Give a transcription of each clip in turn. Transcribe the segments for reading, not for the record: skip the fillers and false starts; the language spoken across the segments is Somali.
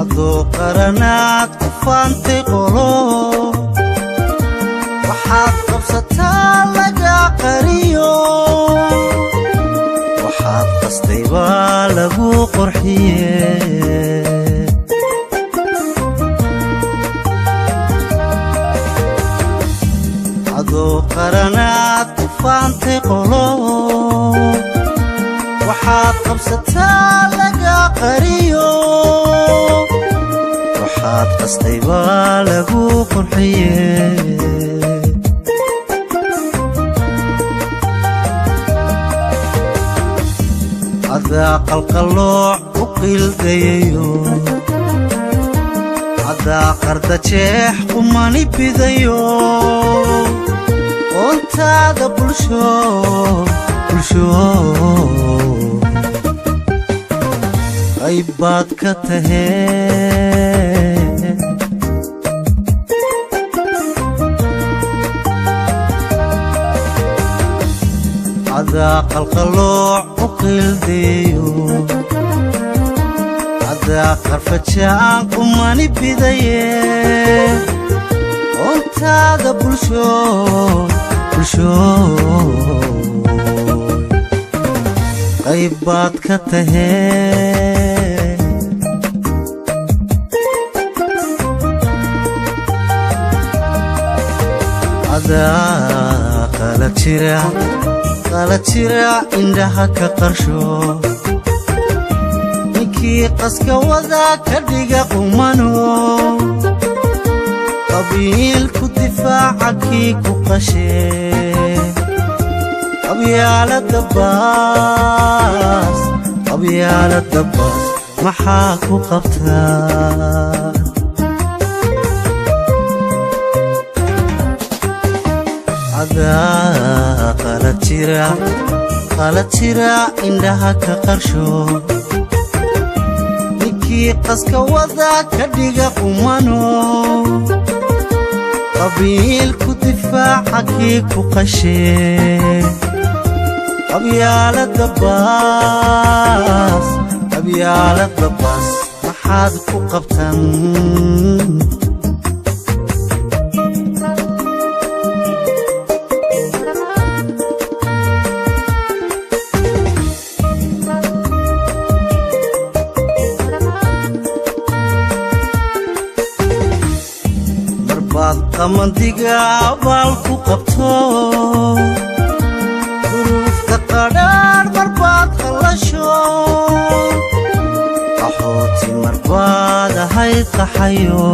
adoo qaranaad ku faantay qolo waxaad qabsataa laga qariyo waxaad qastay baa lagu qurxiye adoo qaranaad ku faantay qolo waxaad qabsataa laga qariyo waxaad qastay baa lagu qurxiye adaa qalqalooc u qiildayayo adaa qarda jeex qumani bidayo oontaada bulsho qayb baad ka tahee adaa qalqalooc u qiildayayo adaa qarfajaan qumani bidaye oontaada bulsho qayb baad ka tahee adaa qala jira indhaha ka qarsho ninkii qaska wadaa ka dhiga qumano qabiilku difaaca kii ku qashee qabyaalada baas maxaa ku qabtaa adaa qala jira indhaha ka qarsho ninkii qaska wadaa ka dhiga qumano qabiilku difaaca kii ku qashee qabyaalada baas maxaad ku qabtan marbaad qamandiga abaal ku qabto duruufta qadhaadh marbaad qallasho qaxooti marbaad ahayd qaxayo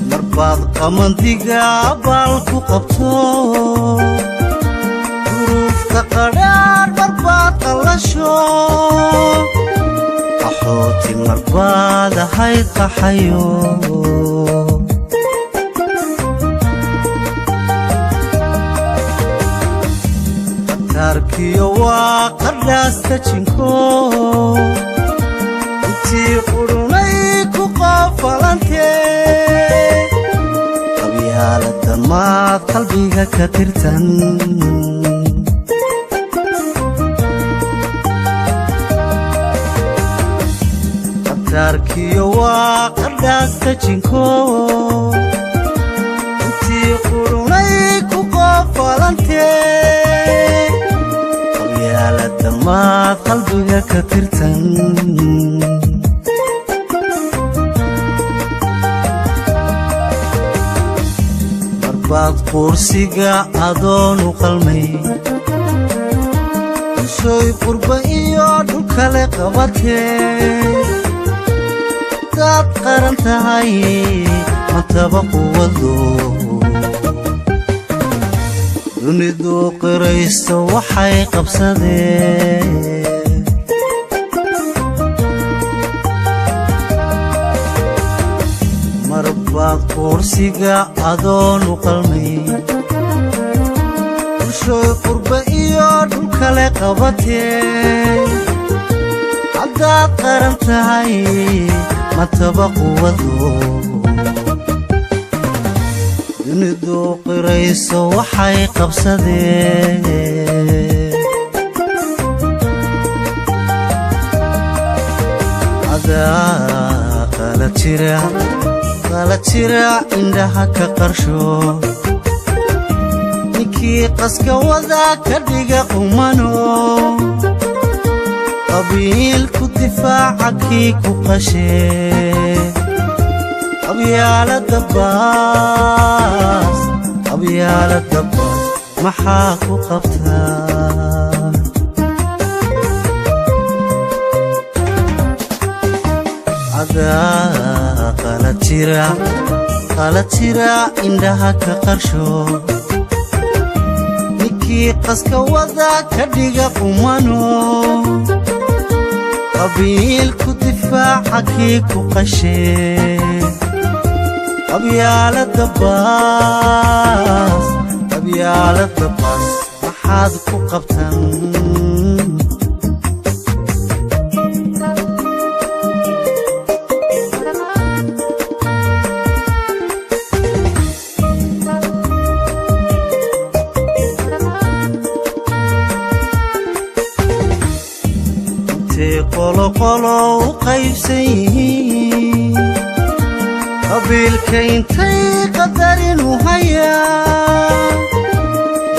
marbaad qamandiga abaal ku qabto duruufta qadhaadh marbaad qallasho qaxooti marbaad ahayd qaxayo qatarkiyo waa qadhaasta jinko intii qudhunay ku qoofalantee qabyaalada maad qalbiga ka tirtan qatarkiyo waa qadhaasta jinko intii qudhunay ku qoofalantee qabyaalada maad qalbiga ka tirtan marbaad quursiga adoonu qalmay bulshooy qurba iyo dhul kale qabatee daad qaran tahay mataba quwado dunidu qiraysto waxay qabsadeen marbaad quursiga adoonu qalmay bulshooy qurba iyo dhul kale qabatee haddaad qaran tahay mataba quwado dunidu qirayso waxay qabsadeen qalad jira indhaha ka qarsho ninkii qaska wada ka dhiga qumano qabiilku difaaca kii ku qashee abyaalada baas maxaa ku qabtaa qalad jira indhaha ka qarsho ninkii qaska wada ka dhiga qumano qabiilku difaaca kii ku qashee abyaalada baas maxaad ku qabtan qolo u qaybsan yihiin qabiilka intay qadarin u hayaan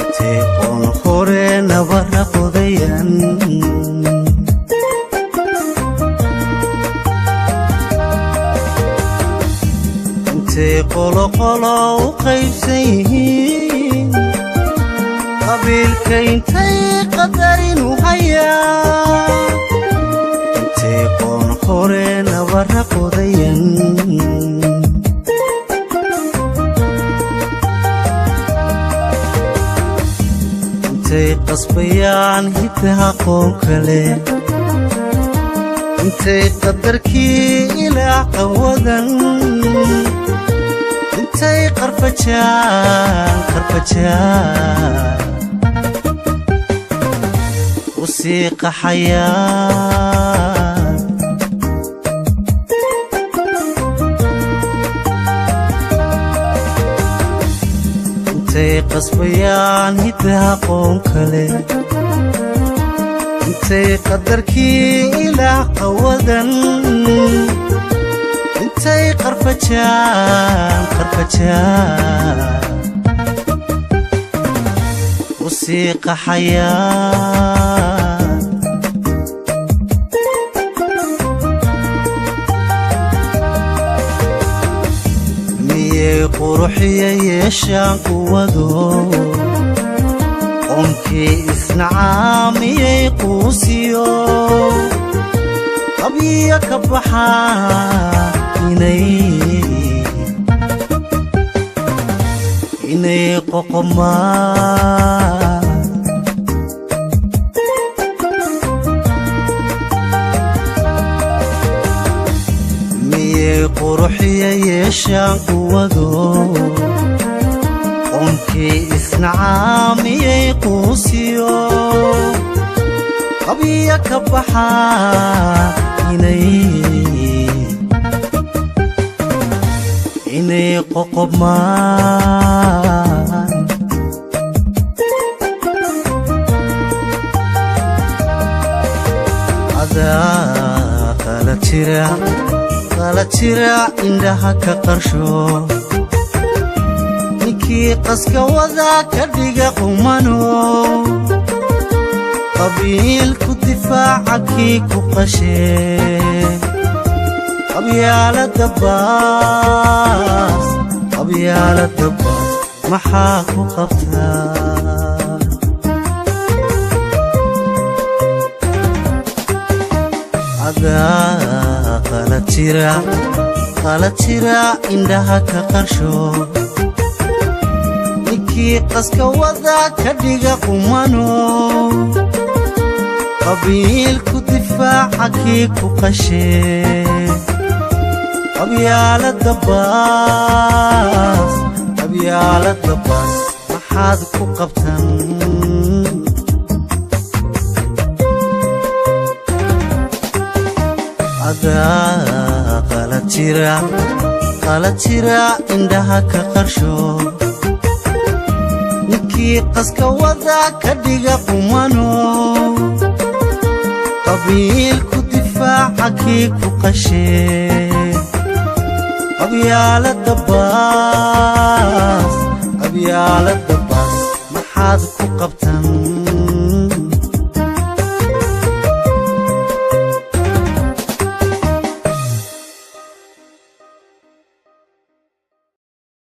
intay qoon hore nabara qodayan intay qolo u qaybsan yihiin qabiilka intay qadarin u hayaan qoon hore nabara qodayan intay qasbayaan hiddaha qoon kale intay qadarkii ilaa qawadan intay qarfajaan u sii qaxayaan intay qasbayaan hiddaha qoon kale intay qadarkii ilaa qawadan intay qarfajaan u sii qaxayaan miyay quruxiya yeeshaan quwado qonkii isnacaa miyay quusiyo qabya ka baxaa inay qoqomaan miyay quruxiya yeeshaan quwado qonkii isnacaa miyay quusiyo qabya ka baxaa inay qoqomaan qalad jira indhaha ka qarsho ninkii qaska wada ka dhiga qumano qabiilku difaaca kii ku qashee abyaalada baas maxaa ku qabtaa qalad jira indhaha ka qarsho ninkii qaska wada ka dhiga qumano qabiilku difaaca kii ku qashee abyaalada baas maxaad ku qabtan qalad jira indhaha ka qarsho ninkii qaska wada ka dhiga qumano qabiilku difaaca kii ku qashee qabyaalada baas maxaad ku qabtan